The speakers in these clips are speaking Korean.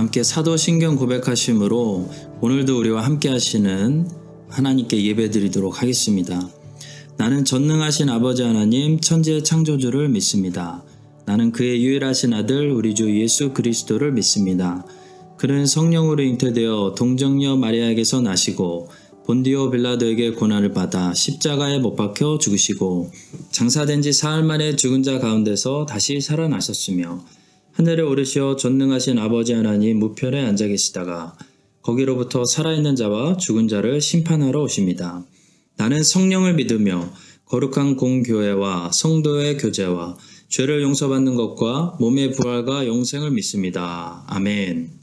함께 사도신경 고백하심으로 오늘도 우리와 함께 하시는 하나님께 예배드리도록 하겠습니다. 나는 전능하신 아버지 하나님 천지의 창조주를 믿습니다. 나는 그의 유일하신 아들 우리 주 예수 그리스도를 믿습니다. 그는 성령으로 잉태되어 동정녀 마리아에게서 나시고 본디오 빌라도에게 고난을 받아 십자가에 못 박혀 죽으시고 장사된 지 사흘 만에 죽은 자 가운데서 다시 살아나셨으며 하늘에 오르시어 전능하신 아버지 하나님 우편에 앉아 계시다가 거기로부터 살아있는 자와 죽은 자를 심판하러 오십니다. 나는 성령을 믿으며 거룩한 공교회와 성도의 교제와 죄를 용서받는 것과 몸의 부활과 영생을 믿습니다. 아멘.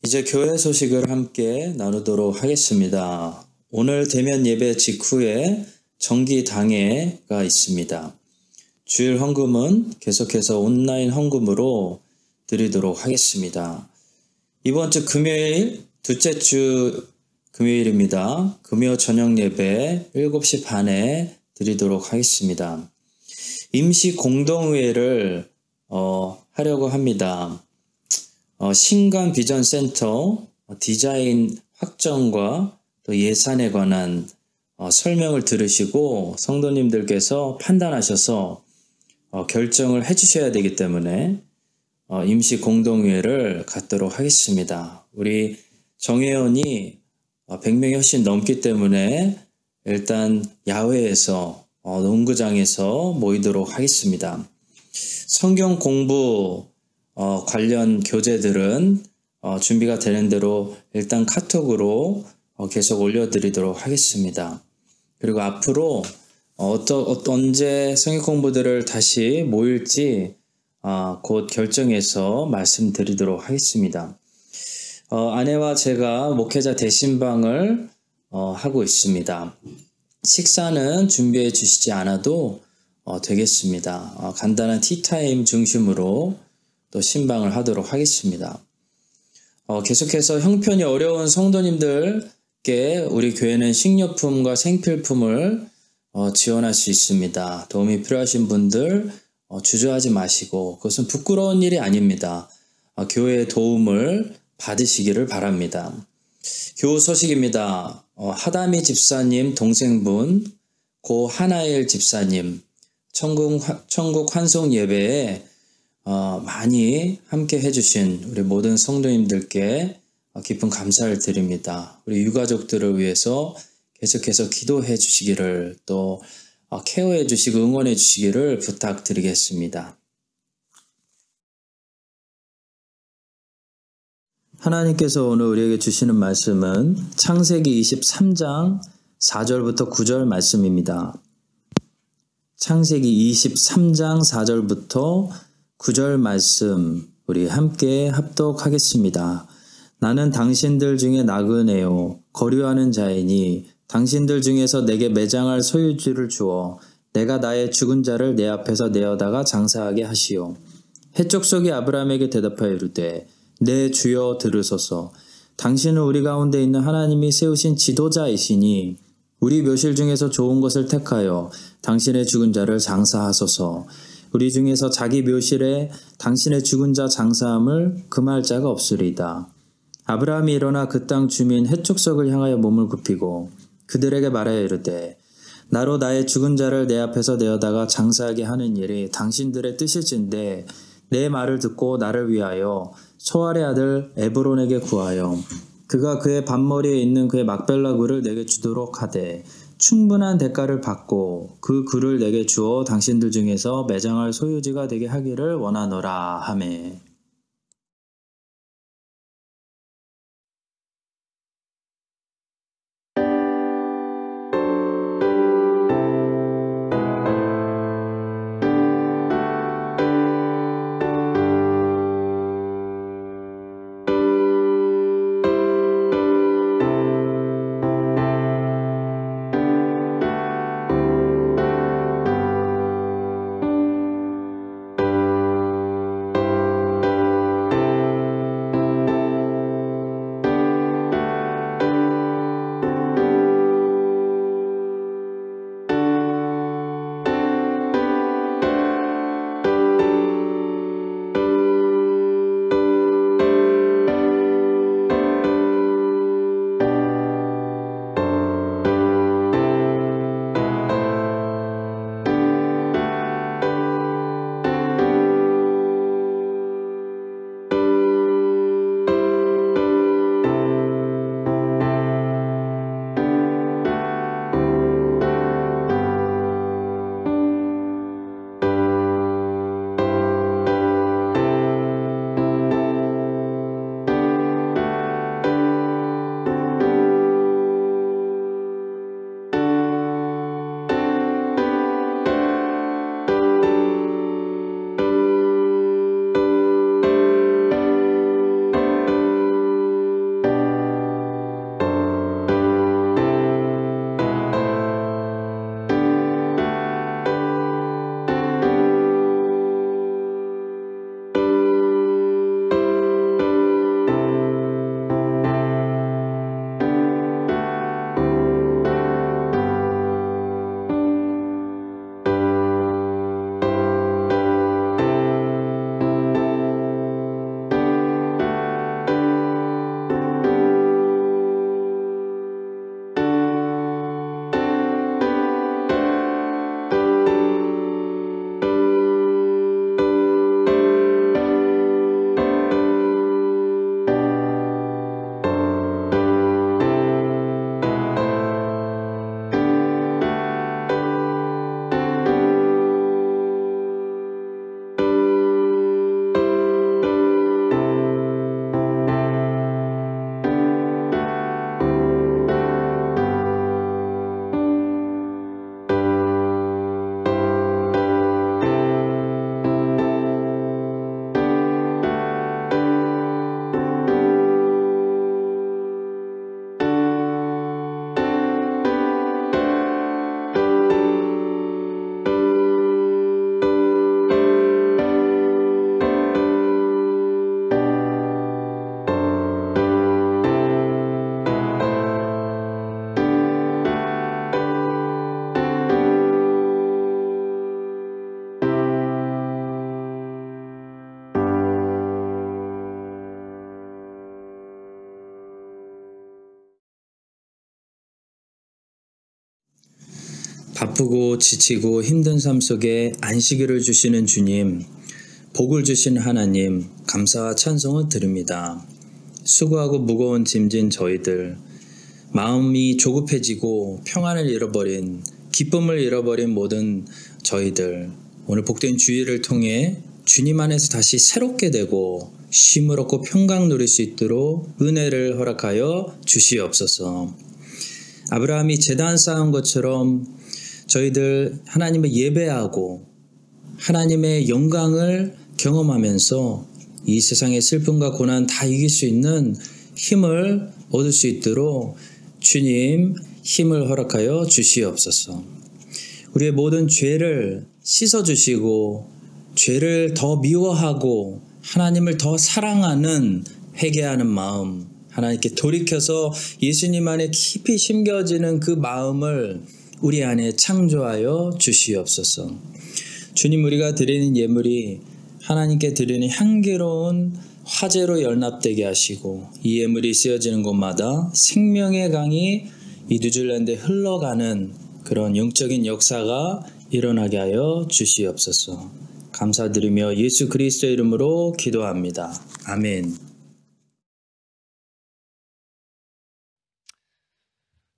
이제 교회 소식을 함께 나누도록 하겠습니다. 오늘 대면 예배 직후에 정기 당회가 있습니다. 주일 헌금은 계속해서 온라인 헌금으로 드리도록 하겠습니다. 이번 주 금요일, 둘째 주 금요일입니다. 금요 저녁 예배 7시 반에 드리도록 하겠습니다. 임시 공동회를 하려고 합니다. 신관 비전 센터 디자인 확정과 또 예산에 관한 설명을 들으시고 성도님들께서 판단하셔서 결정을 해주셔야 되기 때문에 임시 공동회를 갖도록 하겠습니다. 우리 정회원이 100명이 훨씬 넘기 때문에 일단 야외에서 농구장에서 모이도록 하겠습니다. 성경 공부 관련 교재들은 준비가 되는 대로 일단 카톡으로 계속 올려드리도록 하겠습니다. 그리고 앞으로 언제 성경 공부들을 다시 모일지 곧 결정해서 말씀드리도록 하겠습니다. 아내와 제가 목회자 대신방을 하고 있습니다. 식사는 준비해 주시지 않아도 되겠습니다. 간단한 티타임 중심으로 또 신방을 하도록 하겠습니다. 계속해서 형편이 어려운 성도님들께 우리 교회는 식료품과 생필품을 지원할 수 있습니다. 도움이 필요하신 분들 주저하지 마시고 그것은 부끄러운 일이 아닙니다. 교회의 도움을 받으시기를 바랍니다. 교우 소식입니다. 하다미 집사님 동생분, 고 하나일 집사님 천국 환송 예배에 많이 함께 해주신 우리 모든 성도님들께 깊은 감사를 드립니다. 우리 유가족들을 위해서 계속해서 기도해 주시기를 또 케어해 주시고 응원해 주시기를 부탁드리겠습니다. 하나님께서 오늘 우리에게 주시는 말씀은 창세기 23장 4절부터 9절 말씀입니다. 창세기 23장 4절부터 9절 말씀 우리 함께 합독하겠습니다. 나는 당신들 중에 나그네요 거류하는 자이니 당신들 중에서 내게 매장할 소유지를 주어 내가 나의 죽은 자를 내 앞에서 내어다가 장사하게 하시오. 해족속이 아브라함에게 대답하여 이르되 내 주여 들으소서. 당신은 우리 가운데 있는 하나님이 세우신 지도자이시니 우리 묘실 중에서 좋은 것을 택하여 당신의 죽은 자를 장사하소서. 우리 중에서 자기 묘실에 당신의 죽은 자 장사함을 금할 자가 없으리다. 아브라함이 일어나 그 땅 주민 해족속을 향하여 몸을 굽히고 그들에게 말하여 이르되 나로 나의 죽은 자를 내 앞에서 내어다가 장사하게 하는 일이 당신들의 뜻일진데 내 말을 듣고 나를 위하여 소알의 아들 에브론에게 구하여 그가 그의 밭머리에 있는 그의 막벨라 굴을 내게 주도록 하되 충분한 대가를 받고 그 굴을 내게 주어 당신들 중에서 매장할 소유지가 되게 하기를 원하노라 하매. 바쁘고 지치고 힘든 삶 속에 안식일을 주시는 주님, 복을 주신 하나님, 감사와 찬송을 드립니다. 수고하고 무거운 짐진 저희들, 마음이 조급해지고 평안을 잃어버린, 기쁨을 잃어버린 모든 저희들, 오늘 복된 주일을 통해 주님 안에서 다시 새롭게 되고 쉼을 얻고 평강 누릴 수 있도록 은혜를 허락하여 주시옵소서. 아브라함이 제단 쌓은 것처럼 저희들 하나님을 예배하고 하나님의 영광을 경험하면서 이 세상의 슬픔과 고난 다 이길 수 있는 힘을 얻을 수 있도록 주님 힘을 허락하여 주시옵소서. 우리의 모든 죄를 씻어주시고 죄를 더 미워하고 하나님을 더 사랑하는 회개하는 마음, 하나님께 돌이켜서 예수님 안에 깊이 심겨지는 그 마음을 우리 안에 창조하여 주시옵소서. 주님, 우리가 드리는 예물이 하나님께 드리는 향기로운 화제로 연합되게 하시고 이 예물이 쓰여지는 곳마다 생명의 강이 이 뉴질랜드에 흘러가는 그런 영적인 역사가 일어나게 하여 주시옵소서. 감사드리며 예수 그리스도의 이름으로 기도합니다. 아멘.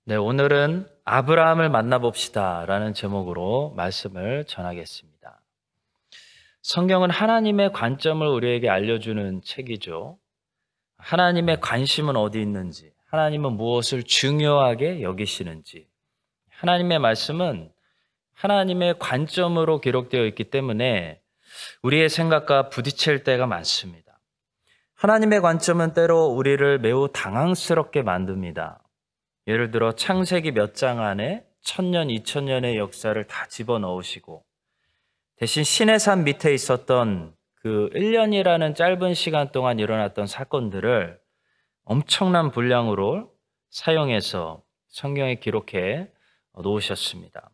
네, 오늘은 아브라함을 만나봅시다 라는 제목으로 말씀을 전하겠습니다. 성경은 하나님의 관점을 우리에게 알려주는 책이죠. 하나님의 관심은 어디 있는지, 하나님은 무엇을 중요하게 여기시는지, 하나님의 말씀은 하나님의 관점으로 기록되어 있기 때문에 우리의 생각과 부딪힐 때가 많습니다. 하나님의 관점은 때로 우리를 매우 당황스럽게 만듭니다. 예를 들어 창세기 몇 장 안에 1000년, 2000년의 역사를 다 집어넣으시고 대신 시내산 밑에 있었던 그 1년이라는 짧은 시간 동안 일어났던 사건들을 엄청난 분량으로 사용해서 성경에 기록해 놓으셨습니다.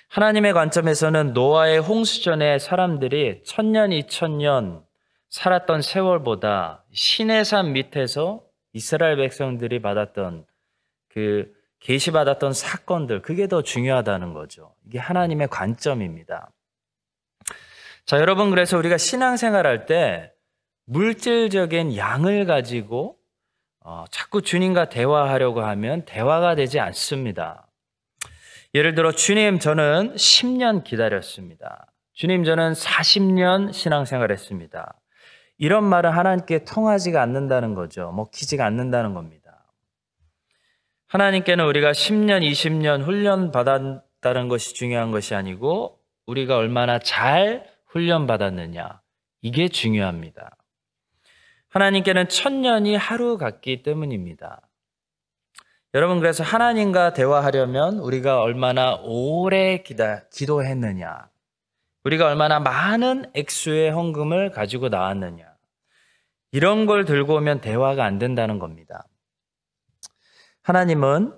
하나님의 관점에서는 노아의 홍수전에 사람들이 1000년, 2000년 살았던 세월보다 시내산 밑에서 이스라엘 백성들이 받았던 그 계시받았던 사건들, 그게 더 중요하다는 거죠. 이게 하나님의 관점입니다. 자, 여러분, 그래서 우리가 신앙생활할 때 물질적인 양을 가지고 자꾸 주님과 대화하려고 하면 대화가 되지 않습니다. 예를 들어, 주님, 저는 10년 기다렸습니다. 주님, 저는 40년 신앙생활했습니다. 이런 말은 하나님께 통하지가 않는다는 거죠. 먹히지가 않는다는 겁니다. 하나님께는 우리가 10년, 20년 훈련받았다는 것이 중요한 것이 아니고 우리가 얼마나 잘 훈련받았느냐, 이게 중요합니다. 하나님께는 1000년이 하루 같기 때문입니다. 여러분, 그래서 하나님과 대화하려면 우리가 얼마나 오래 기도했느냐, 우리가 얼마나 많은 액수의 헌금을 가지고 나왔느냐, 이런 걸 들고 오면 대화가 안 된다는 겁니다. 하나님은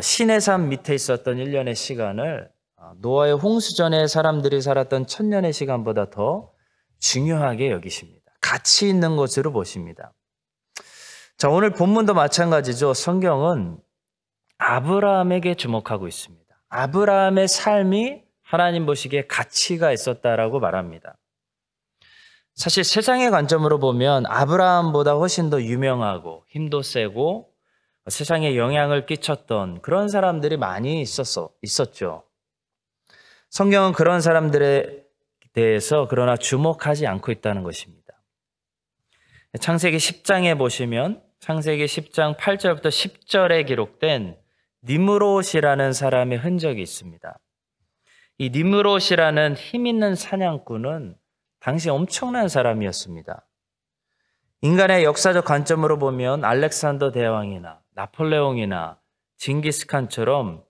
시내산 밑에 있었던 1년의 시간을 노아의 홍수전에 사람들이 살았던 1000년의 시간보다 더 중요하게 여기십니다. 가치 있는 것으로 보십니다. 자, 오늘 본문도 마찬가지죠. 성경은 아브라함에게 주목하고 있습니다. 아브라함의 삶이 하나님 보시기에 가치가 있었다라고 말합니다. 사실 세상의 관점으로 보면 아브라함보다 훨씬 더 유명하고 힘도 세고 세상에 영향을 끼쳤던 그런 사람들이 많이 있었죠. 성경은 그런 사람들에 대해서 그러나 주목하지 않고 있다는 것입니다. 창세기 10장에 보시면 창세기 10장 8절부터 10절에 기록된 니므롯이라는 사람의 흔적이 있습니다. 이 니므롯이라는 힘 있는 사냥꾼은 당시 엄청난 사람이었습니다. 인간의 역사적 관점으로 보면 알렉산더 대왕이나 나폴레옹이나 징기스칸처럼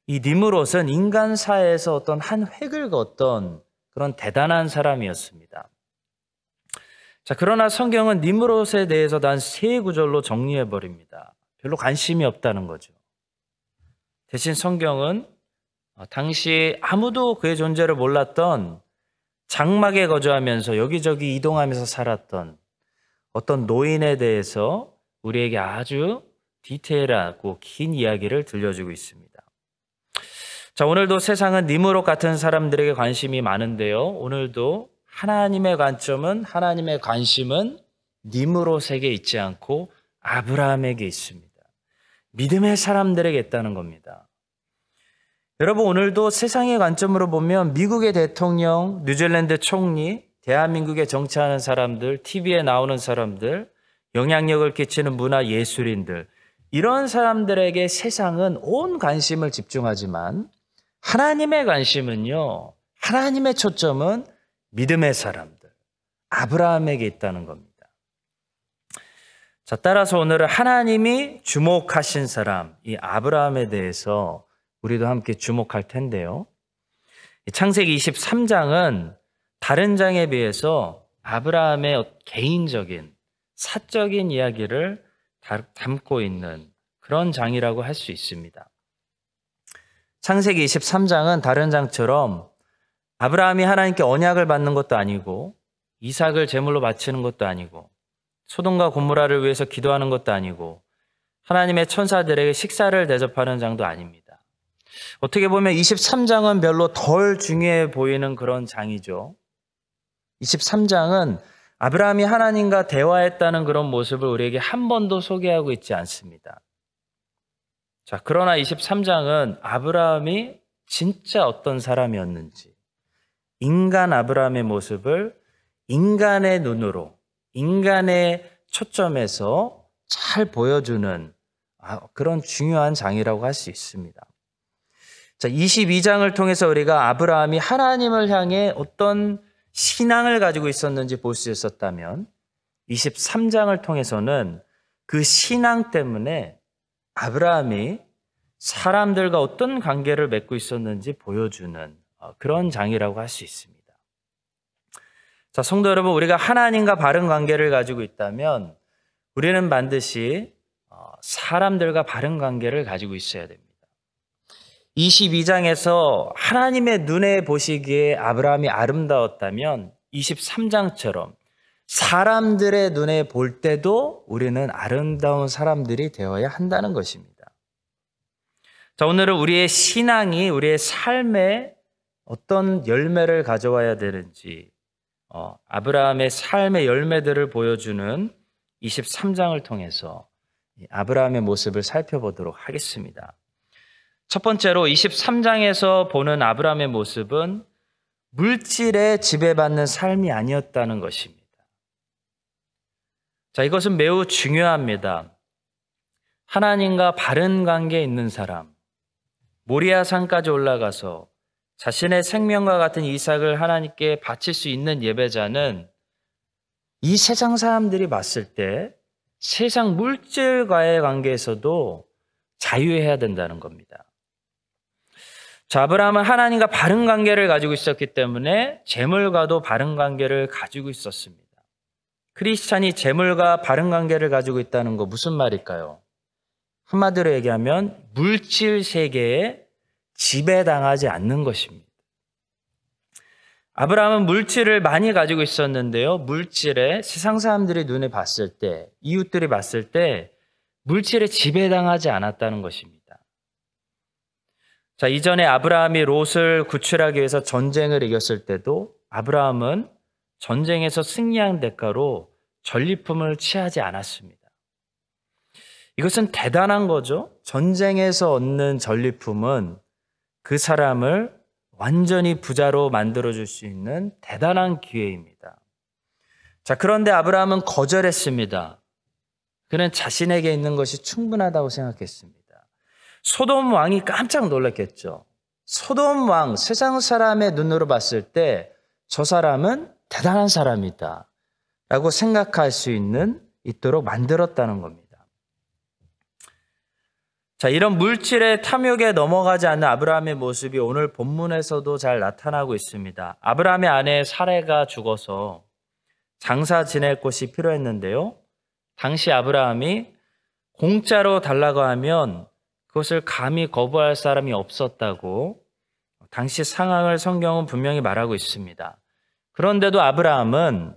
이 니므롯은 인간사에서 어떤 한 획을 그었던 그런 대단한 사람이었습니다. 자, 그러나 성경은 니므롯에 대해서 단 3구절로 정리해버립니다. 별로 관심이 없다는 거죠. 대신 성경은 당시 아무도 그의 존재를 몰랐던 장막에 거주하면서 여기저기 이동하면서 살았던 어떤 노인에 대해서 우리에게 아주 디테일하고 긴 이야기를 들려주고 있습니다. 자, 오늘도 세상은 니무롯 같은 사람들에게 관심이 많은데요. 오늘도 하나님의 관점은, 하나님의 관심은 니무롯에게 있지 않고 아브라함에게 있습니다. 믿음의 사람들에게 있다는 겁니다. 여러분, 오늘도 세상의 관점으로 보면 미국의 대통령, 뉴질랜드 총리, 대한민국에 정치하는 사람들, TV에 나오는 사람들, 영향력을 끼치는 문화 예술인들, 이런 사람들에게 세상은 온 관심을 집중하지만 하나님의 관심은요, 하나님의 초점은 믿음의 사람들, 아브라함에게 있다는 겁니다. 자, 따라서 오늘은 하나님이 주목하신 사람, 이 아브라함에 대해서 우리도 함께 주목할 텐데요. 창세기 23장은 다른 장에 비해서 아브라함의 개인적인, 사적인 이야기를 담고 있는 그런 장이라고 할 수 있습니다. 창세기 23장은 다른 장처럼 아브라함이 하나님께 언약을 받는 것도 아니고 이삭을 제물로 바치는 것도 아니고 소돔과 고모라를 위해서 기도하는 것도 아니고 하나님의 천사들에게 식사를 대접하는 장도 아닙니다. 어떻게 보면 23장은 별로 덜 중요해 보이는 그런 장이죠. 23장은 아브라함이 하나님과 대화했다는 그런 모습을 우리에게 한 번도 소개하고 있지 않습니다. 자, 그러나 23장은 아브라함이 진짜 어떤 사람이었는지, 인간 아브라함의 모습을 인간의 눈으로, 인간의 초점에서 잘 보여주는 그런 중요한 장이라고 할 수 있습니다. 자, 22장을 통해서 우리가 아브라함이 하나님을 향해 어떤 신앙을 가지고 있었는지 볼 수 있었다면 23장을 통해서는 그 신앙 때문에 아브라함이 사람들과 어떤 관계를 맺고 있었는지 보여주는 그런 장이라고 할 수 있습니다. 자, 성도 여러분, 우리가 하나님과 바른 관계를 가지고 있다면 우리는 반드시 사람들과 바른 관계를 가지고 있어야 됩니다. 22장에서 하나님의 눈에 보시기에 아브라함이 아름다웠다면 23장처럼 사람들의 눈에 볼 때도 우리는 아름다운 사람들이 되어야 한다는 것입니다. 자, 오늘은 우리의 신앙이 우리의 삶에 어떤 열매를 가져와야 되는지 아브라함의 삶의 열매들을 보여주는 23장을 통해서 아브라함의 모습을 살펴보도록 하겠습니다. 첫 번째로 23장에서 보는 아브라함의 모습은 물질에 지배받는 삶이 아니었다는 것입니다. 자, 이것은 매우 중요합니다. 하나님과 바른 관계에 있는 사람, 모리아 산까지 올라가서 자신의 생명과 같은 이삭을 하나님께 바칠 수 있는 예배자는 이 세상 사람들이 봤을 때 세상 물질과의 관계에서도 자유해야 된다는 겁니다. 자, 아브라함은 하나님과 바른 관계를 가지고 있었기 때문에 재물과도 바른 관계를 가지고 있었습니다. 크리스찬이 재물과 바른 관계를 가지고 있다는 거 무슨 말일까요? 한마디로 얘기하면 물질 세계에 지배당하지 않는 것입니다. 아브라함은 물질을 많이 가지고 있었는데요. 물질에 세상 사람들이 눈에 봤을 때, 이웃들이 봤을 때 물질에 지배당하지 않았다는 것입니다. 자, 이전에 아브라함이 롯을 구출하기 위해서 전쟁을 이겼을 때도 아브라함은 전쟁에서 승리한 대가로 전리품을 취하지 않았습니다. 이것은 대단한 거죠. 전쟁에서 얻는 전리품은 그 사람을 완전히 부자로 만들어줄 수 있는 대단한 기회입니다. 자, 그런데 아브라함은 거절했습니다. 그는 자신에게 있는 것이 충분하다고 생각했습니다. 소돔 왕이 깜짝 놀랐겠죠. 소돔 왕, 세상 사람의 눈으로 봤을 때 저 사람은 대단한 사람이다 라고 생각할 수 있도록 만들었다는 겁니다. 자, 이런 물질의 탐욕에 넘어가지 않는 아브라함의 모습이 오늘 본문에서도 잘 나타나고 있습니다. 아브라함의 아내 사레가 죽어서 장사 지낼 곳이 필요했는데요. 당시 아브라함이 공짜로 달라고 하면 그것을 감히 거부할 사람이 없었다고 당시 상황을 성경은 분명히 말하고 있습니다. 그런데도 아브라함은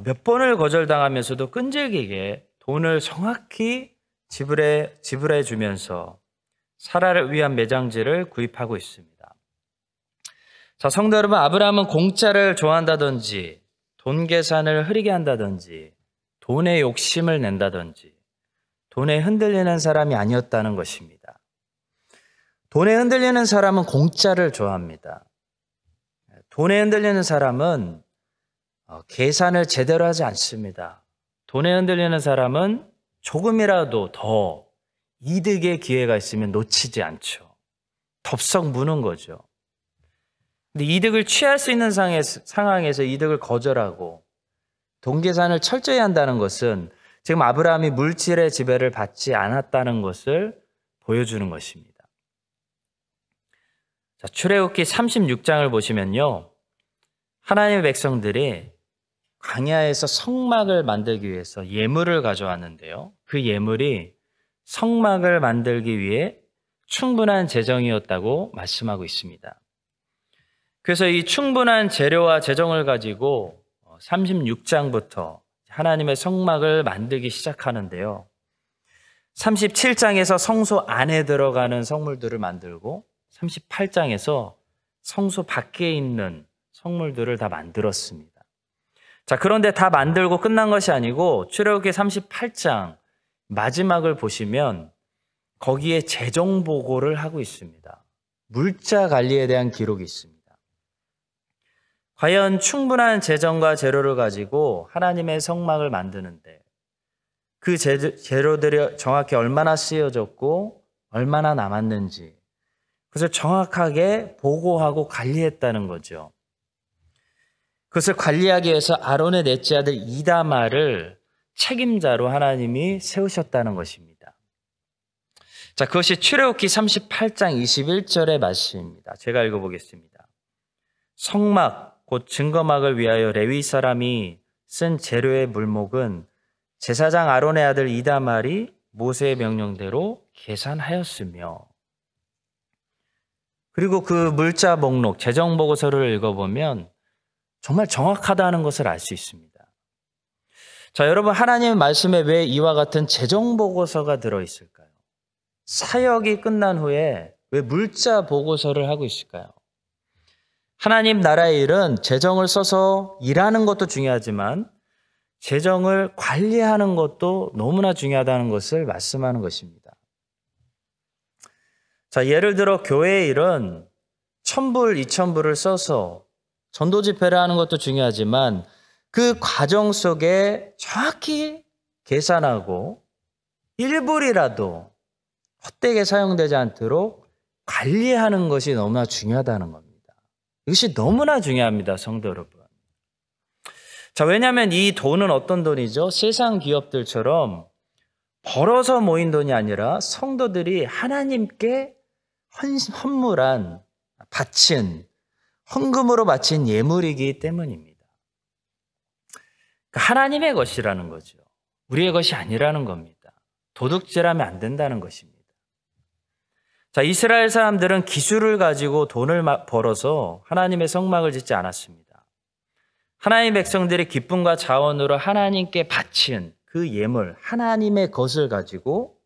몇 번을 거절당하면서도 끈질기게 돈을 정확히 지불해 주면서 사라를 위한 매장지를 구입하고 있습니다. 자, 성도 여러분, 아브라함은 공짜를 좋아한다든지 돈 계산을 흐리게 한다든지 돈에 욕심을 낸다든지 돈에 흔들리는 사람이 아니었다는 것입니다. 돈에 흔들리는 사람은 공짜를 좋아합니다. 돈에 흔들리는 사람은 계산을 제대로 하지 않습니다. 돈에 흔들리는 사람은 조금이라도 더 이득의 기회가 있으면 놓치지 않죠. 덥석 무는 거죠. 근데 이득을 취할 수 있는 상황에서 이득을 거절하고 돈 계산을 철저히 한다는 것은 지금 아브라함이 물질의 지배를 받지 않았다는 것을 보여주는 것입니다. 자, 출애굽기 36장을 보시면요. 하나님의 백성들이 광야에서 성막을 만들기 위해서 예물을 가져왔는데요. 그 예물이 성막을 만들기 위해 충분한 재정이었다고 말씀하고 있습니다. 그래서 이 충분한 재료와 재정을 가지고 36장부터 하나님의 성막을 만들기 시작하는데요. 37장에서 성소 안에 들어가는 성물들을 만들고 38장에서 성소 밖에 있는 성물들을 다 만들었습니다. 자, 그런데 다 만들고 끝난 것이 아니고 출애굽기 38장 마지막을 보시면 거기에 재정 보고를 하고 있습니다. 물자 관리에 대한 기록이 있습니다. 과연 충분한 재정과 재료를 가지고 하나님의 성막을 만드는데 그 재료들이 정확히 얼마나 쓰여졌고 얼마나 남았는지 그것을 정확하게 보고하고 관리했다는 거죠. 그것을 관리하기 위해서 아론의 넷째 아들 이다말을 책임자로 하나님이 세우셨다는 것입니다. 자, 그것이 출애굽기 38장 21절의 말씀입니다. 제가 읽어보겠습니다. 성막 곧 증거막을 위하여 레위 사람이 쓴 재료의 물목은 제사장 아론의 아들 이다말이 모세의 명령대로 계산하였으며 그리고 그 물자 목록 재정 보고서를 읽어보면 정말 정확하다는 것을 알 수 있습니다. 자, 여러분, 하나님의 말씀에 왜 이와 같은 재정 보고서가 들어있을까요? 사역이 끝난 후에 왜 물자 보고서를 하고 있을까요? 하나님 나라의 일은 재정을 써서 일하는 것도 중요하지만 재정을 관리하는 것도 너무나 중요하다는 것을 말씀하는 것입니다. 자, 예를 들어 교회의 일은 1,000불, 2,000불을 써서 전도 집회를 하는 것도 중요하지만 그 과정 속에 정확히 계산하고 1불이라도 헛되게 사용되지 않도록 관리하는 것이 너무나 중요하다는 겁니다. 이것이 너무나 중요합니다, 성도 여러분. 자, 왜냐하면 이 돈은 어떤 돈이죠? 세상 기업들처럼 벌어서 모인 돈이 아니라 성도들이 하나님께 헌물한, 바친, 헌금으로 바친 예물이기 때문입니다. 그러니까 하나님의 것이라는 거죠. 우리의 것이 아니라는 겁니다. 도둑질하면 안 된다는 것입니다. 자, 이스라엘 사람들은 기술을 가지고 돈을 벌어서 하나님의 성막을 짓지 않았습니다. 하나님의 백성들이 기쁨과 자원으로 하나님께 바친 그 예물, 하나님의 것을 가지고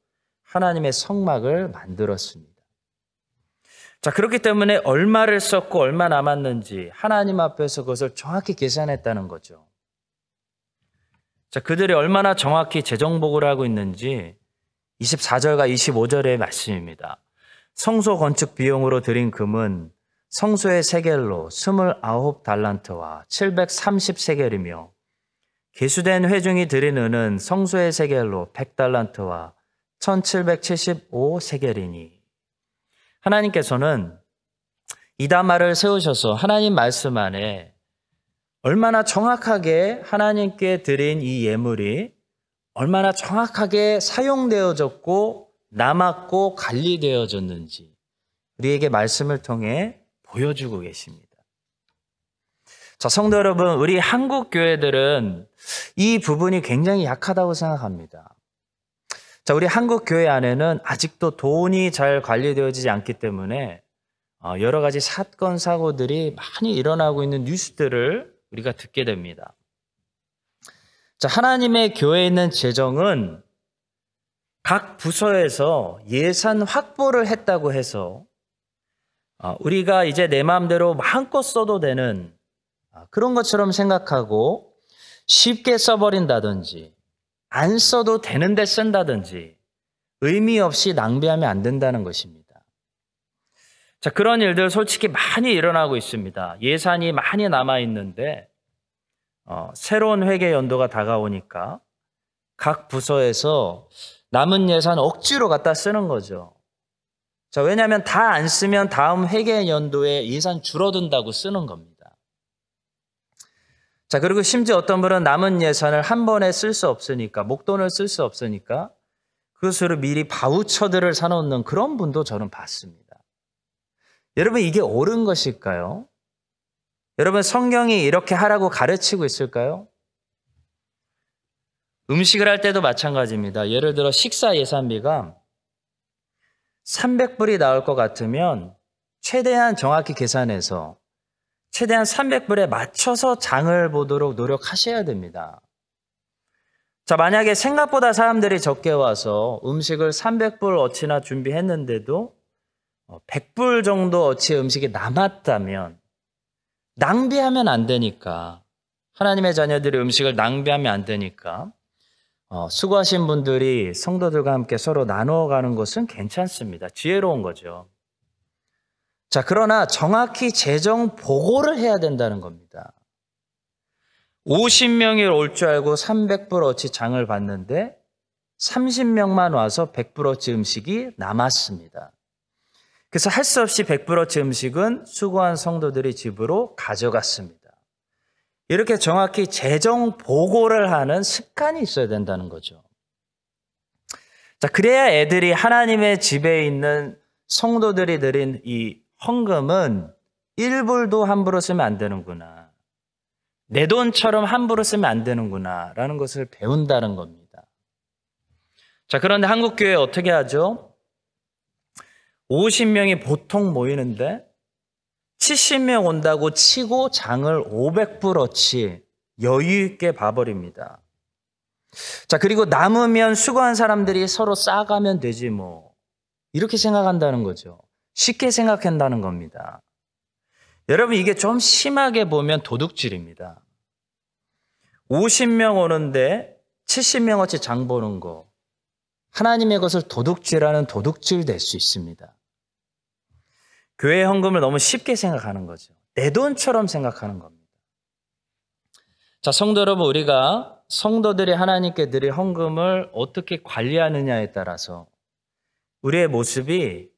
하나님의 성막을 만들었습니다. 자, 그렇기 때문에 얼마를 썼고 얼마 남았는지 하나님 앞에서 그것을 정확히 계산했다는 거죠. 자, 그들이 얼마나 정확히 재정 보고를 하고 있는지 24절과 25절의 말씀입니다. 성소 건축 비용으로 들인 금은 성소의 세겔로 29달란트와 730세겔이며 계수된 회중이 들인 은은 성소의 세겔로 100달란트와 1775세겔이니 하나님께서는 이다말을 세우셔서 하나님 말씀 안에 얼마나 정확하게 하나님께 드린 이 예물이 얼마나 정확하게 사용되어졌고 남았고 관리되어졌는지 우리에게 말씀을 통해 보여주고 계십니다. 자, 성도 여러분, 우리 한국 교회들은 이 부분이 굉장히 약하다고 생각합니다. 자, 우리 한국 교회 안에는 아직도 돈이 잘 관리되어지지 않기 때문에 여러 가지 사건, 사고들이 많이 일어나고 있는 뉴스들을 우리가 듣게 됩니다. 자, 하나님의 교회에 있는 재정은 각 부서에서 예산 확보를 했다고 해서 우리가 이제 내 마음대로 마음껏 써도 되는 그런 것처럼 생각하고 쉽게 써버린다든지 안 써도 되는데 쓴다든지 의미 없이 낭비하면 안 된다는 것입니다. 자, 그런 일들 솔직히 많이 일어나고 있습니다. 예산이 많이 남아있는데 새로운 회계 연도가 다가오니까 각 부서에서 남은 예산 억지로 갖다 쓰는 거죠. 자, 왜냐하면 다 안 쓰면 다음 회계 연도에 예산 줄어든다고 쓰는 겁니다. 자, 그리고 심지어 어떤 분은 남은 예산을 한 번에 쓸 수 없으니까, 목돈을 쓸 수 없으니까 그것으로 미리 바우처들을 사놓는 그런 분도 저는 봤습니다. 여러분, 이게 옳은 것일까요? 여러분, 성경이 이렇게 하라고 가르치고 있을까요? 음식을 할 때도 마찬가지입니다. 예를 들어 식사 예산비가 300불이 나올 것 같으면 최대한 정확히 계산해서 최대한 300불에 맞춰서 장을 보도록 노력하셔야 됩니다. 자, 만약에 생각보다 사람들이 적게 와서 음식을 300불 어치나 준비했는데도 100불 정도 어치의 음식이 남았다면 낭비하면 안 되니까, 하나님의 자녀들이 음식을 낭비하면 안 되니까 수고하신 분들이 성도들과 함께 서로 나누어가는 것은 괜찮습니다. 지혜로운 거죠. 자, 그러나 정확히 재정 보고를 해야 된다는 겁니다. 50명이 올 줄 알고 300불 어치 장을 봤는데 30명만 와서 100불 어치 음식이 남았습니다. 그래서 할 수 없이 100불 어치 음식은 수고한 성도들이 집으로 가져갔습니다. 이렇게 정확히 재정 보고를 하는 습관이 있어야 된다는 거죠. 자, 그래야 애들이 하나님의 집에 있는 성도들이 드린 이 헌금은 1불도 함부로 쓰면 안 되는구나, 내 돈처럼 함부로 쓰면 안 되는구나 라는 것을 배운다는 겁니다. 자, 그런데 한국교회 어떻게 하죠? 50명이 보통 모이는데 70명 온다고 치고 장을 500불어치 여유 있게 봐버립니다. 자, 그리고 남으면 수고한 사람들이 서로 싸가면 되지 뭐, 이렇게 생각한다는 거죠. 쉽게 생각한다는 겁니다. 여러분, 이게 좀 심하게 보면 도둑질입니다. 50명 오는데 70명어치 장 보는 거, 하나님의 것을 도둑질하는 도둑질 될 수 있습니다. 교회 헌금을 너무 쉽게 생각하는 거죠. 내 돈처럼 생각하는 겁니다. 자, 성도 여러분, 우리가 성도들이 하나님께 드릴 헌금을 어떻게 관리하느냐에 따라서 우리의 모습이,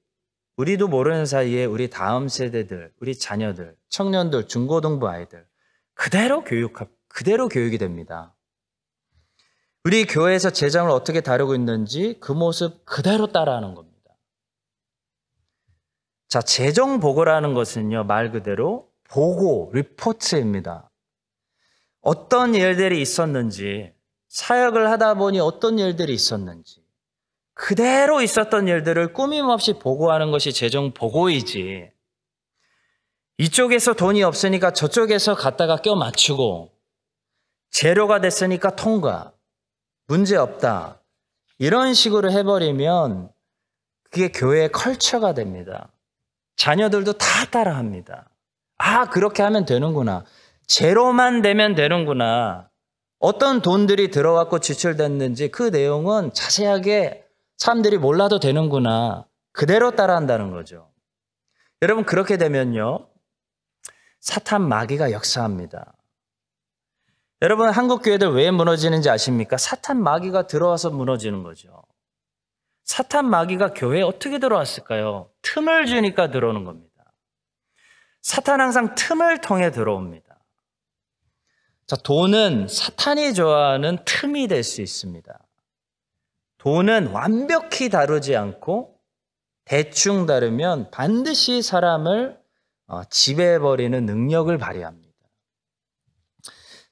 우리도 모르는 사이에 우리 다음 세대들, 우리 자녀들, 청년들, 중고등부 아이들 그대로 교육이 됩니다. 우리 교회에서 재정을 어떻게 다루고 있는지 그 모습 그대로 따라하는 겁니다. 자, 재정 보고라는 것은요, 말 그대로 보고, 리포트입니다. 어떤 일들이 있었는지, 사역을 하다 보니 어떤 일들이 있었는지, 그대로 있었던 일들을 꾸밈없이 보고하는 것이 재정 보고이지, 이쪽에서 돈이 없으니까 저쪽에서 갖다가 껴 맞추고, 재료가 됐으니까 통과, 문제 없다, 이런 식으로 해버리면 그게 교회의 컬처가 됩니다. 자녀들도 다 따라합니다. 아, 그렇게 하면 되는구나. 제로만 되면 되는구나. 어떤 돈들이 들어왔고 지출됐는지 그 내용은 자세하게 사람들이 몰라도 되는구나. 그대로 따라한다는 거죠. 여러분, 그렇게 되면요, 사탄 마귀가 역사합니다. 여러분, 한국 교회들 왜 무너지는지 아십니까? 사탄 마귀가 들어와서 무너지는 거죠. 사탄 마귀가 교회에 어떻게 들어왔을까요? 틈을 주니까 들어오는 겁니다. 사탄 항상 틈을 통해 들어옵니다. 자, 돈은 사탄이 좋아하는 틈이 될 수 있습니다. 돈은 완벽히 다루지 않고 대충 다루면 반드시 사람을 지배해버리는 능력을 발휘합니다.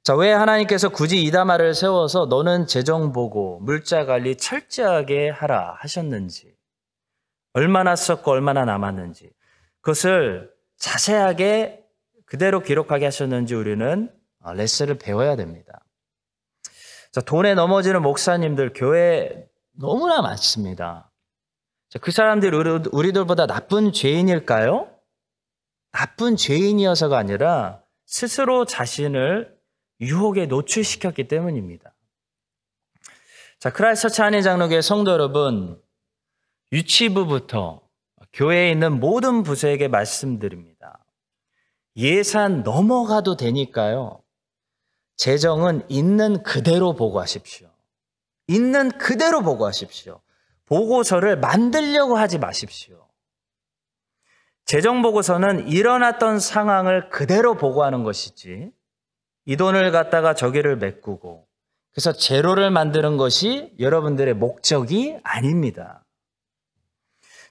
자, 왜 하나님께서 굳이 이다말을 세워서 너는 재정 보고 물자 관리 철저하게 하라 하셨는지, 얼마나 썼고 얼마나 남았는지 그것을 자세하게 그대로 기록하게 하셨는지 우리는 레슨을 배워야 됩니다. 자, 돈에 넘어지는 목사님들 교회에 너무나 많습니다. 자, 그 사람들이 우리들보다 나쁜 죄인일까요? 나쁜 죄인이어서가 아니라 스스로 자신을 유혹에 노출시켰기 때문입니다. 자, 크라이스트처치 한인장로교회 성도 여러분, 유치부부터 교회에 있는 모든 부서에게 말씀드립니다. 예산 넘어가도 되니까요. 재정은 있는 그대로 보고하십시오. 있는 그대로 보고하십시오. 보고서를 만들려고 하지 마십시오. 재정보고서는 일어났던 상황을 그대로 보고하는 것이지 이 돈을 갖다가 저기를 메꾸고 그래서 제로를 만드는 것이 여러분들의 목적이 아닙니다.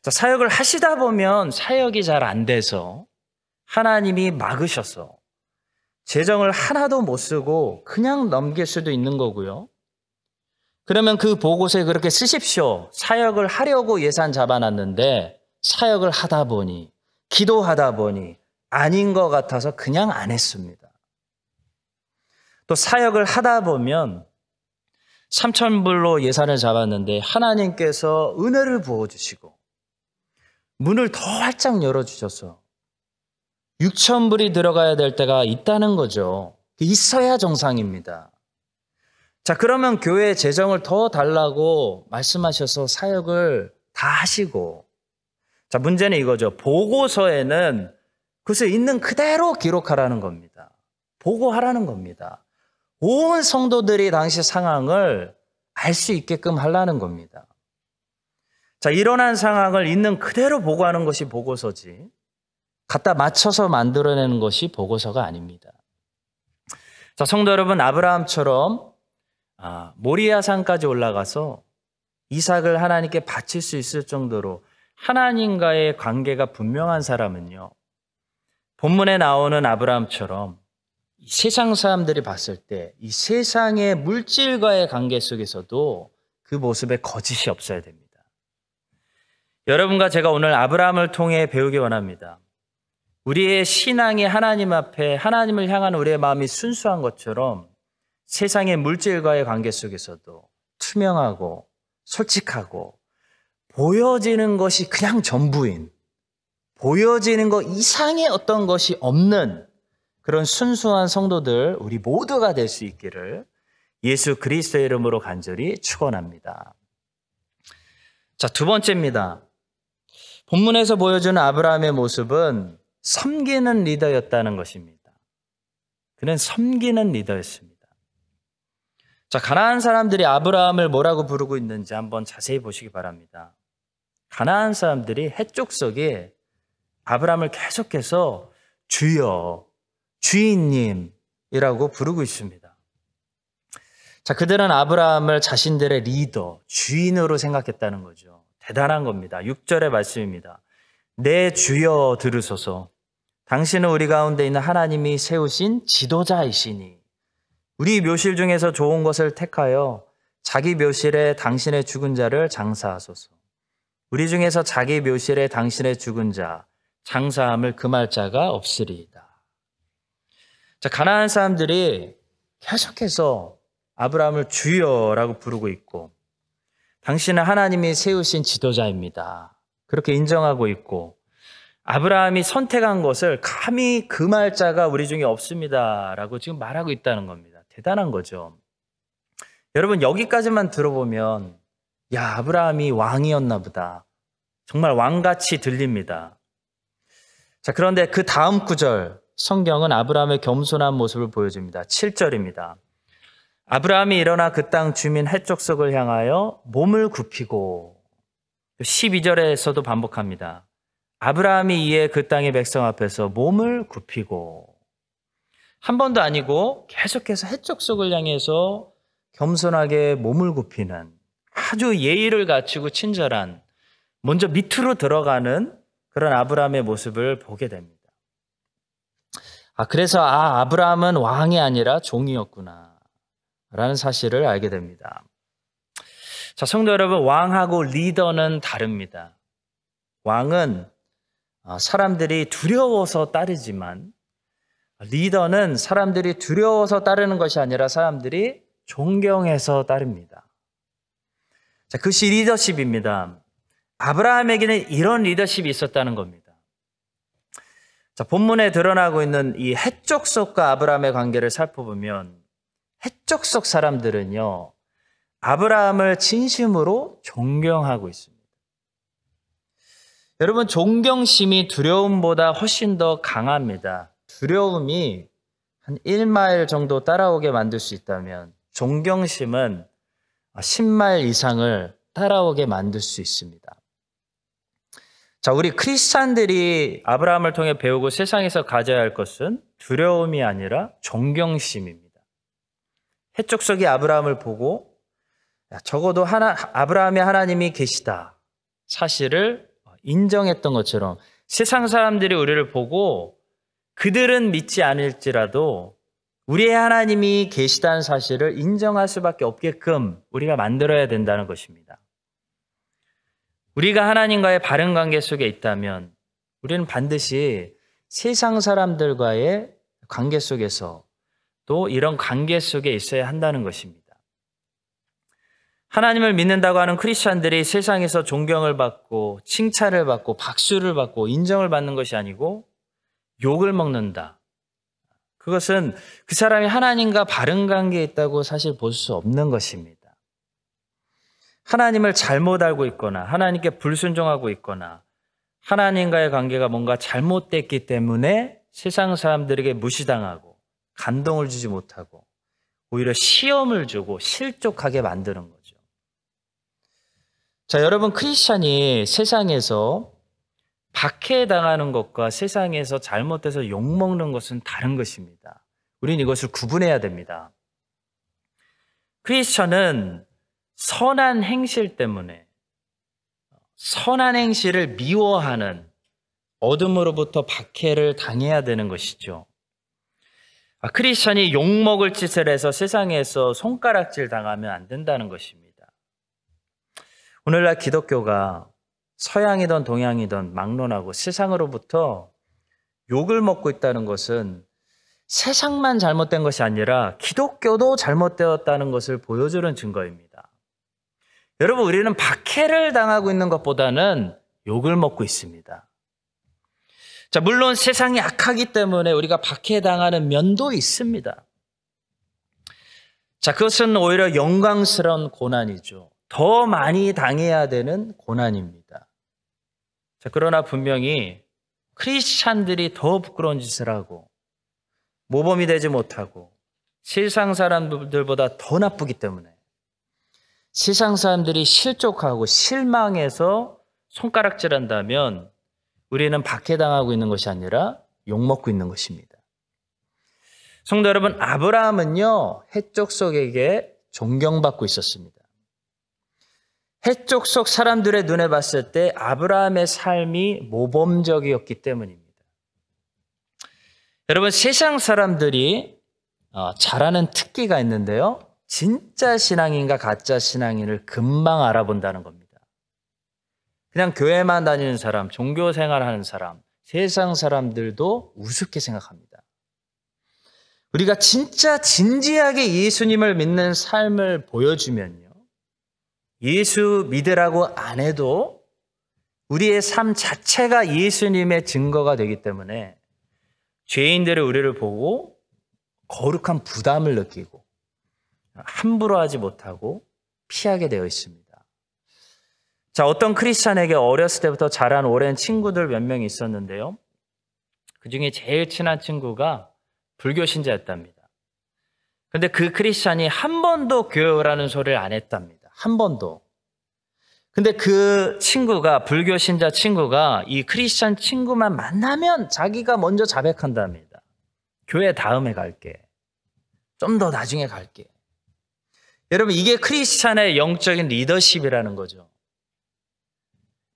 자, 사역을 하시다 보면 사역이 잘 안 돼서 하나님이 막으셔서 재정을 하나도 못 쓰고 그냥 넘길 수도 있는 거고요. 그러면 그 보고서에 그렇게 쓰십시오. 사역을 하려고 예산 잡아놨는데 사역을 하다 보니 기도하다 보니 아닌 것 같아서 그냥 안 했습니다. 또 사역을 하다 보면 3,000불로 예산을 잡았는데 하나님께서 은혜를 부어주시고 문을 더 활짝 열어주셔서 6,000불이 들어가야 될 때가 있다는 거죠. 있어야 정상입니다. 자, 그러면 교회 재정을 더 달라고 말씀하셔서 사역을 다 하시고, 자, 문제는 이거죠. 보고서에는 그것을 있는 그대로 기록하라는 겁니다. 보고하라는 겁니다. 온 성도들이 당시 상황을 알 수 있게끔 하라는 겁니다. 자, 일어난 상황을 있는 그대로 보고하는 것이 보고서지, 갖다 맞춰서 만들어내는 것이 보고서가 아닙니다. 자, 성도 여러분, 아브라함처럼 모리아산까지 올라가서 이삭을 하나님께 바칠 수 있을 정도로 하나님과의 관계가 분명한 사람은요, 본문에 나오는 아브라함처럼 세상 사람들이 봤을 때 이 세상의 물질과의 관계 속에서도 그 모습에 거짓이 없어야 됩니다. 여러분과 제가 오늘 아브라함을 통해 배우기 원합니다. 우리의 신앙이 하나님 앞에 하나님을 향한 우리의 마음이 순수한 것처럼 세상의 물질과의 관계 속에서도 투명하고 솔직하고 보여지는 것이 그냥 전부인, 보여지는 것 이상의 어떤 것이 없는 그런 순수한 성도들 우리 모두가 될 수 있기를 예수 그리스도의 이름으로 간절히 축원합니다. 자, 두 번째입니다. 본문에서 보여주는 아브라함의 모습은 섬기는 리더였다는 것입니다. 그는 섬기는 리더였습니다. 자, 가나안 사람들이 아브라함을 뭐라고 부르고 있는지 한번 자세히 보시기 바랍니다. 가나안 사람들이 해족속에 아브라함을 계속해서 주여, 주인님이라고 부르고 있습니다. 자, 그들은 아브라함을 자신들의 리더, 주인으로 생각했다는 거죠. 대단한 겁니다. 6절의 말씀입니다. 내 주여 들으소서. 당신은 우리 가운데 있는 하나님이 세우신 지도자이시니 우리 묘실 중에서 좋은 것을 택하여 자기 묘실에 당신의 죽은 자를 장사하소서. 우리 중에서 자기 묘실에 당신의 죽은 자 장사함을 금할 자가 없으리이다. 자, 가나안 사람들이 계속해서 아브라함을 주여라고 부르고 있고 당신은 하나님이 세우신 지도자입니다. 그렇게 인정하고 있고 아브라함이 선택한 것을 감히 금할 자가 우리 중에 없습니다라고 지금 말하고 있다는 겁니다. 대단한 거죠. 여러분, 여기까지만 들어보면 야, 아브라함이 왕이었나 보다. 정말 왕같이 들립니다. 자, 그런데 그 다음 구절 성경은 아브라함의 겸손한 모습을 보여줍니다. 7절입니다. 아브라함이 일어나 그 땅 주민 해족속을 향하여 몸을 굽히고 12절에서도 반복합니다. 아브라함이 이에 그 땅의 백성 앞에서 몸을 굽히고 한 번도 아니고 계속해서 해족속을 향해서 겸손하게 몸을 굽히는 아주 예의를 갖추고 친절한 먼저 밑으로 들어가는 그런 아브라함의 모습을 보게 됩니다. 그래서 아브라함은 왕이 아니라 종이었구나 라는 사실을 알게 됩니다. 자, 성도 여러분, 왕하고 리더는 다릅니다. 왕은 사람들이 두려워서 따르지만 리더는 사람들이 두려워서 따르는 것이 아니라 사람들이 존경해서 따릅니다. 자, 그것이 리더십입니다. 아브라함에게는 이런 리더십이 있었다는 겁니다. 자, 본문에 드러나고 있는 이 헷족 속과 아브라함의 관계를 살펴보면 헷족 속 사람들은요, 아브라함을 진심으로 존경하고 있습니다. 여러분, 존경심이 두려움보다 훨씬 더 강합니다. 두려움이 한 1마일 정도 따라오게 만들 수 있다면 존경심은 10마일 이상을 따라오게 만들 수 있습니다. 자, 우리 크리스찬들이 아브라함을 통해 배우고 세상에서 가져야 할 것은 두려움이 아니라 존경심입니다. 헷족 속의 아브라함을 보고 적어도 아브라함의 하나님이 계시다 사실을 인정했던 것처럼 세상 사람들이 우리를 보고 그들은 믿지 않을지라도 우리의 하나님이 계시다는 사실을 인정할 수밖에 없게끔 우리가 만들어야 된다는 것입니다. 우리가 하나님과의 바른 관계 속에 있다면 우리는 반드시 세상 사람들과의 관계 속에서 또 이런 관계 속에 있어야 한다는 것입니다. 하나님을 믿는다고 하는 크리스찬들이 세상에서 존경을 받고 칭찬을 받고 박수를 받고 인정을 받는 것이 아니고 욕을 먹는다. 그것은 그 사람이 하나님과 바른 관계에 있다고 사실 볼 수 없는 것입니다. 하나님을 잘못 알고 있거나 하나님께 불순종하고 있거나 하나님과의 관계가 뭔가 잘못됐기 때문에 세상 사람들에게 무시당하고 감동을 주지 못하고 오히려 시험을 주고 실족하게 만드는 거죠. 자, 여러분, 크리스찬이 세상에서 박해당하는 것과 세상에서 잘못돼서 욕먹는 것은 다른 것입니다. 우리는 이것을 구분해야 됩니다. 크리스찬은 선한 행실 때문에 선한 행실을 미워하는 어둠으로부터 박해를 당해야 되는 것이죠. 크리스찬이 욕먹을 짓을 해서 세상에서 손가락질 당하면 안 된다는 것입니다. 오늘날 기독교가 서양이든 동양이든 막론하고 세상으로부터 욕을 먹고 있다는 것은 세상만 잘못된 것이 아니라 기독교도 잘못되었다는 것을 보여주는 증거입니다. 여러분, 우리는 박해를 당하고 있는 것보다는 욕을 먹고 있습니다. 자, 물론 세상이 악하기 때문에 우리가 박해당하는 면도 있습니다. 자, 그것은 오히려 영광스러운 고난이죠. 더 많이 당해야 되는 고난입니다. 자, 그러나 분명히 크리스찬들이 더 부끄러운 짓을 하고 모범이 되지 못하고 세상 사람들보다 더 나쁘기 때문에 세상 사람들이 실족하고 실망해서 손가락질한다면 우리는 박해당하고 있는 것이 아니라 욕먹고 있는 것입니다. 성도 여러분, 아브라함은요, 헷족 속에게 존경받고 있었습니다. 헷족 속 사람들의 눈에 봤을 때 아브라함의 삶이 모범적이었기 때문입니다. 여러분, 세상 사람들이 잘하는 특기가 있는데요. 진짜 신앙인과 가짜 신앙인을 금방 알아본다는 겁니다. 그냥 교회만 다니는 사람, 종교 생활하는 사람, 세상 사람들도 우습게 생각합니다. 우리가 진짜 진지하게 예수님을 믿는 삶을 보여주면요. 예수 믿으라고 안 해도 우리의 삶 자체가 예수님의 증거가 되기 때문에 죄인들의 우리를 보고 거룩한 부담을 느끼고 함부로 하지 못하고 피하게 되어 있습니다. 자, 어떤 크리스찬에게 어렸을 때부터 자란 오랜 친구들 몇 명이 있었는데요. 그중에 제일 친한 친구가 불교 신자였답니다. 근데 그 크리스찬이 한 번도 교회 오라는 소리를 안 했답니다. 한 번도. 근데 그 친구가, 불교 신자 친구가 이 크리스찬 친구만 만나면 자기가 먼저 자백한답니다. 교회 다음에 갈게. 좀 더 나중에 갈게. 여러분, 이게 크리스찬의 영적인 리더십이라는 거죠.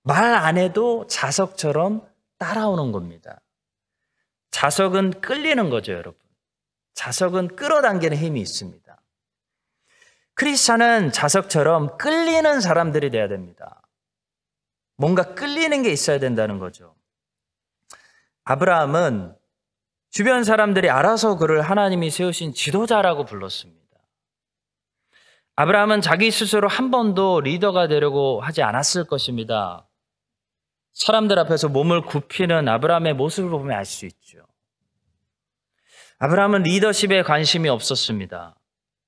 말 안 해도 자석처럼 따라오는 겁니다. 자석은 끌리는 거죠, 여러분. 자석은 끌어당기는 힘이 있습니다. 크리스찬은 자석처럼 끌리는 사람들이 돼야 됩니다. 뭔가 끌리는 게 있어야 된다는 거죠. 아브라함은 주변 사람들이 알아서 그를 하나님이 세우신 지도자라고 불렀습니다. 아브라함은 자기 스스로 한 번도 리더가 되려고 하지 않았을 것입니다. 사람들 앞에서 몸을 굽히는 아브라함의 모습을 보면 알 수 있죠. 아브라함은 리더십에 관심이 없었습니다.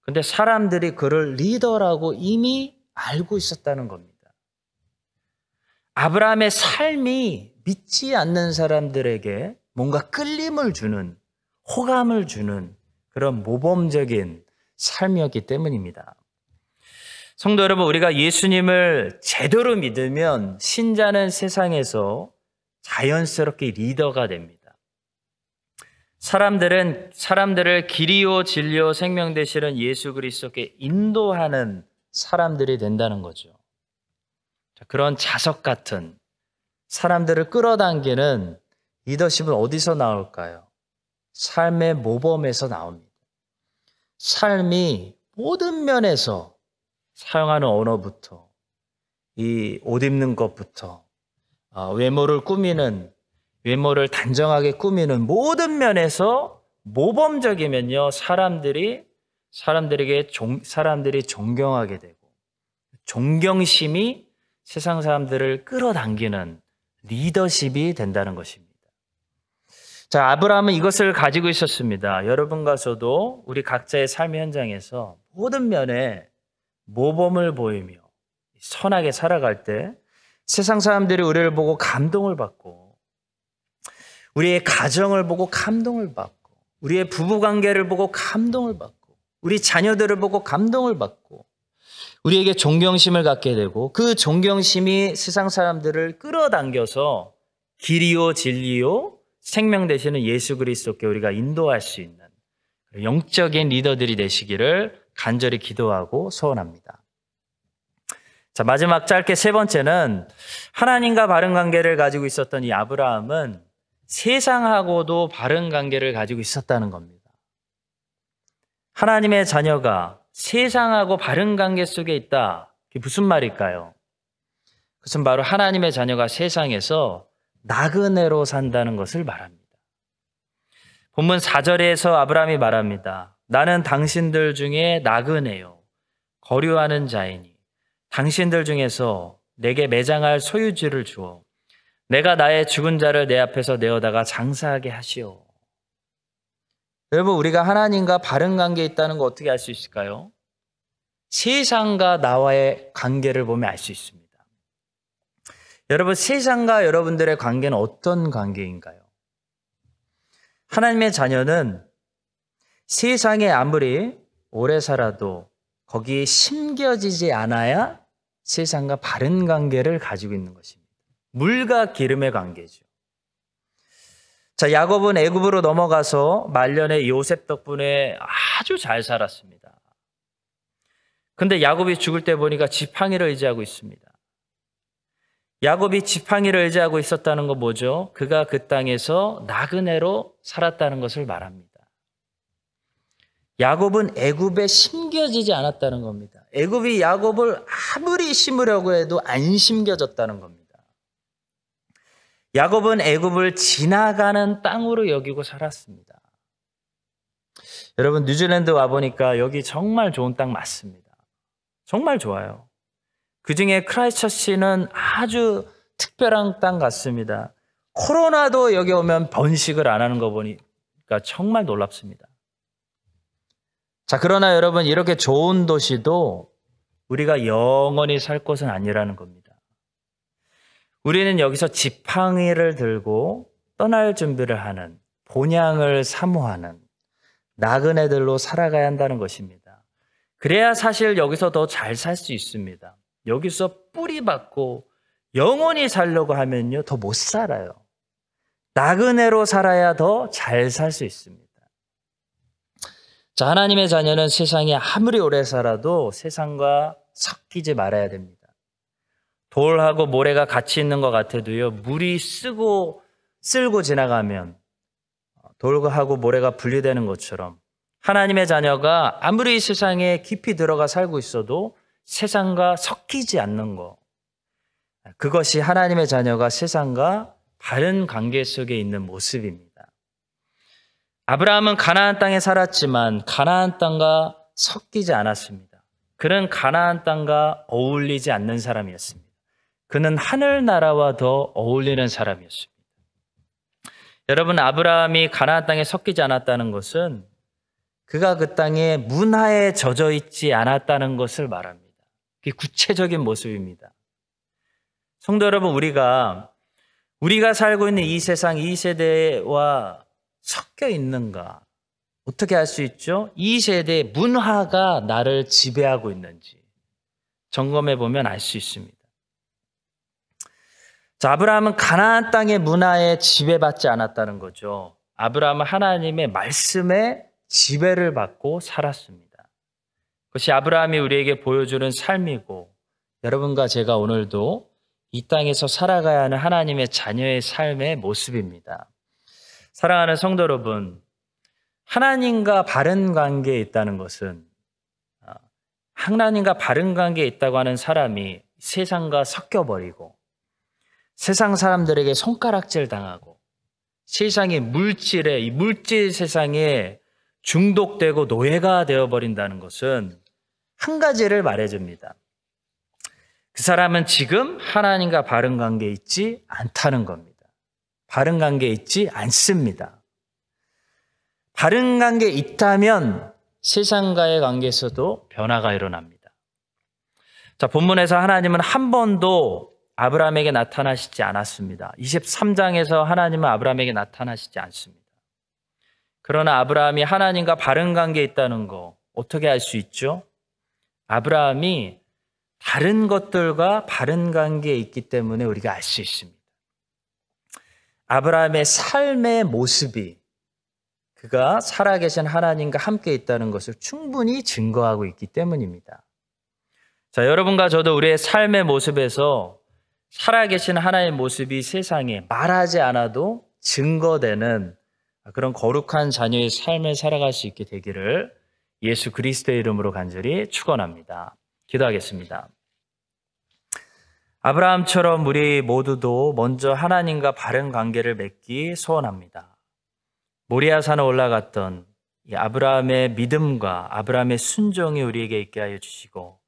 근데 사람들이 그를 리더라고 이미 알고 있었다는 겁니다. 아브라함의 삶이 믿지 않는 사람들에게 뭔가 끌림을 주는, 호감을 주는 그런 모범적인 삶이었기 때문입니다. 성도 여러분, 우리가 예수님을 제대로 믿으면 신자는 세상에서 자연스럽게 리더가 됩니다. 사람들을 길이요 진리요 생명 되시는 예수 그리스도께 인도하는 사람들이 된다는 거죠. 그런 자석 같은 사람들을 끌어당기는 리더십은 어디서 나올까요? 삶의 모범에서 나옵니다. 삶이 모든 면에서 사용하는 언어부터, 이 옷 입는 것부터, 외모를 단정하게 꾸미는 모든 면에서 모범적이면요, 사람들이 존경하게 되고, 존경심이 세상 사람들을 끌어당기는 리더십이 된다는 것입니다. 자, 아브라함은 이것을 가지고 있었습니다. 여러분과 저도 우리 각자의 삶의 현장에서 모든 면에 모범을 보이며 선하게 살아갈 때 세상 사람들이 우리를 보고 감동을 받고, 우리의 가정을 보고 감동을 받고, 우리의 부부관계를 보고 감동을 받고, 우리 자녀들을 보고 감동을 받고, 우리에게 존경심을 갖게 되고, 그 존경심이 세상 사람들을 끌어당겨서 길이요 진리요 생명 되시는 예수 그리스도께 우리가 인도할 수 있는 영적인 리더들이 되시기를 간절히 기도하고 소원합니다. 자, 마지막 짧게 세 번째는 하나님과 바른 관계를 가지고 있었던 이 아브라함은 세상하고도 바른 관계를 가지고 있었다는 겁니다. 하나님의 자녀가 세상하고 바른 관계 속에 있다. 그게 무슨 말일까요? 그것은 바로 하나님의 자녀가 세상에서 나그네로 산다는 것을 말합니다. 본문 4절에서 아브라함이 말합니다. 나는 당신들 중에 나그네요, 거류하는 자이니 당신들 중에서 내게 매장할 소유지를 주어 내가 나의 죽은 자를 내 앞에서 내어다가 장사하게 하시오. 여러분, 우리가 하나님과 바른 관계에 있다는 거 어떻게 알 수 있을까요? 세상과 나와의 관계를 보면 알 수 있습니다. 여러분, 세상과 여러분들의 관계는 어떤 관계인가요? 하나님의 자녀는 세상에 아무리 오래 살아도 거기에 심겨지지 않아야 세상과 바른 관계를 가지고 있는 것입니다. 물과 기름의 관계죠. 자, 야곱은 애굽으로 넘어가서 말년에 요셉 덕분에 아주 잘 살았습니다. 근데 야곱이 죽을 때 보니까 지팡이를 의지하고 있습니다. 야곱이 지팡이를 의지하고 있었다는 건 뭐죠? 그가 그 땅에서 나그네로 살았다는 것을 말합니다. 야곱은 애굽에 심겨지지 않았다는 겁니다. 애굽이 야곱을 아무리 심으려고 해도 안 심겨졌다는 겁니다. 야곱은 애굽을 지나가는 땅으로 여기고 살았습니다. 여러분, 뉴질랜드 와보니까 여기 정말 좋은 땅 맞습니다. 정말 좋아요. 그중에 크라이스처치는 아주 특별한 땅 같습니다. 코로나도 여기 오면 번식을 안 하는 거 보니까 정말 놀랍습니다. 자, 그러나 여러분, 이렇게 좋은 도시도 우리가 영원히 살 곳은 아니라는 겁니다. 우리는 여기서 지팡이를 들고 떠날 준비를 하는, 본향을 사모하는 나그네들로 살아가야 한다는 것입니다. 그래야 사실 여기서 더 잘 살 수 있습니다. 여기서 뿌리박고 영원히 살려고 하면요, 더 못 살아요. 나그네로 살아야 더 잘 살 수 있습니다. 자, 하나님의 자녀는 세상에 아무리 오래 살아도 세상과 섞이지 말아야 됩니다. 돌하고 모래가 같이 있는 것 같아도요, 물이 쓸고 지나가면 돌하고 모래가 분리되는 것처럼 하나님의 자녀가 아무리 세상에 깊이 들어가 살고 있어도 세상과 섞이지 않는 것, 그것이 하나님의 자녀가 세상과 바른 관계 속에 있는 모습입니다. 아브라함은 가나안 땅에 살았지만 가나안 땅과 섞이지 않았습니다. 그는 가나안 땅과 어울리지 않는 사람이었습니다. 그는 하늘나라와 더 어울리는 사람이었습니다. 여러분, 아브라함이 가나안 땅에 섞이지 않았다는 것은 그가 그 땅에 문화에 젖어 있지 않았다는 것을 말합니다. 그게 구체적인 모습입니다. 성도 여러분, 우리가 살고 있는 이 세상, 이 세대와 섞여 있는가? 어떻게 알 수 있죠? 이 세대의 문화가 나를 지배하고 있는지 점검해 보면 알 수 있습니다. 자, 아브라함은 가나안 땅의 문화에 지배받지 않았다는 거죠. 아브라함은 하나님의 말씀에 지배를 받고 살았습니다. 그것이 아브라함이 우리에게 보여주는 삶이고, 여러분과 제가 오늘도 이 땅에서 살아가야 하는 하나님의 자녀의 삶의 모습입니다. 사랑하는 성도 여러분, 하나님과 바른 관계에 있다는 것은, 하나님과 바른 관계에 있다고 하는 사람이 세상과 섞여버리고 세상 사람들에게 손가락질 당하고 세상의 물질에, 이 물질 세상에 중독되고 노예가 되어버린다는 것은 한 가지를 말해줍니다. 그 사람은 지금 하나님과 바른 관계에 있지 않다는 겁니다. 바른 관계에 있지 않습니다. 바른 관계에 있다면 세상과의 관계에서도 변화가 일어납니다. 자, 본문에서 하나님은 한 번도 아브라함에게 나타나시지 않았습니다. 23장에서 하나님은 아브라함에게 나타나시지 않습니다. 그러나 아브라함이 하나님과 바른 관계에 있다는 거 어떻게 알 수 있죠? 아브라함이 다른 것들과 바른 관계에 있기 때문에 우리가 알 수 있습니다. 아브라함의 삶의 모습이 그가 살아계신 하나님과 함께 있다는 것을 충분히 증거하고 있기 때문입니다. 자, 여러분과 저도 우리의 삶의 모습에서 살아계신 하나님의 모습이 세상에 말하지 않아도 증거되는 그런 거룩한 자녀의 삶을 살아갈 수 있게 되기를 예수 그리스도의 이름으로 간절히 축원합니다. 기도하겠습니다. 아브라함처럼 우리 모두도 먼저 하나님과 바른 관계를 맺기 소원합니다. 모리아산에 올라갔던 이 아브라함의 믿음과 아브라함의 순종이 우리에게 있게 하여 주시고,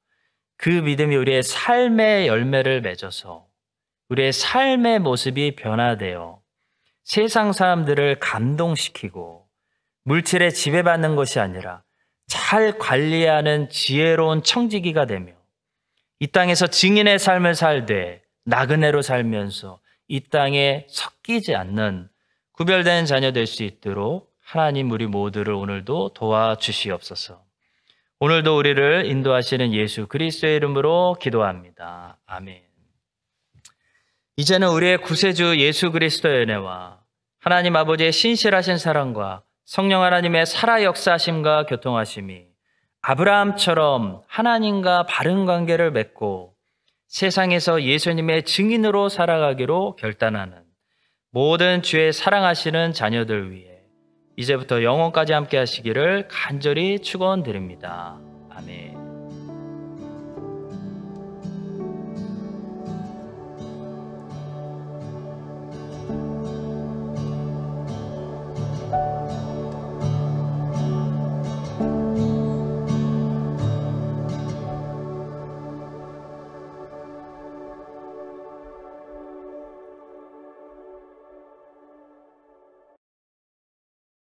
그 믿음이 우리의 삶의 열매를 맺어서 우리의 삶의 모습이 변화되어 세상 사람들을 감동시키고 물질에 지배받는 것이 아니라 잘 관리하는 지혜로운 청지기가 되며 이 땅에서 증인의 삶을 살되 나그네로 살면서 이 땅에 섞이지 않는 구별된 자녀 될 수 있도록 하나님 우리 모두를 오늘도 도와주시옵소서. 오늘도 우리를 인도하시는 예수 그리스도의 이름으로 기도합니다. 아멘. 이제는 우리의 구세주 예수 그리스도의 은혜와 하나님 아버지의 신실하신 사랑과 성령 하나님의 살아 역사하심과 교통하심이 아브라함처럼 하나님과 바른 관계를 맺고 세상에서 예수님의 증인으로 살아가기로 결단하는 모든 주의 사랑하시는 자녀들 위해 이제부터 영원까지 함께 하시기를 간절히 축원드립니다. 아멘.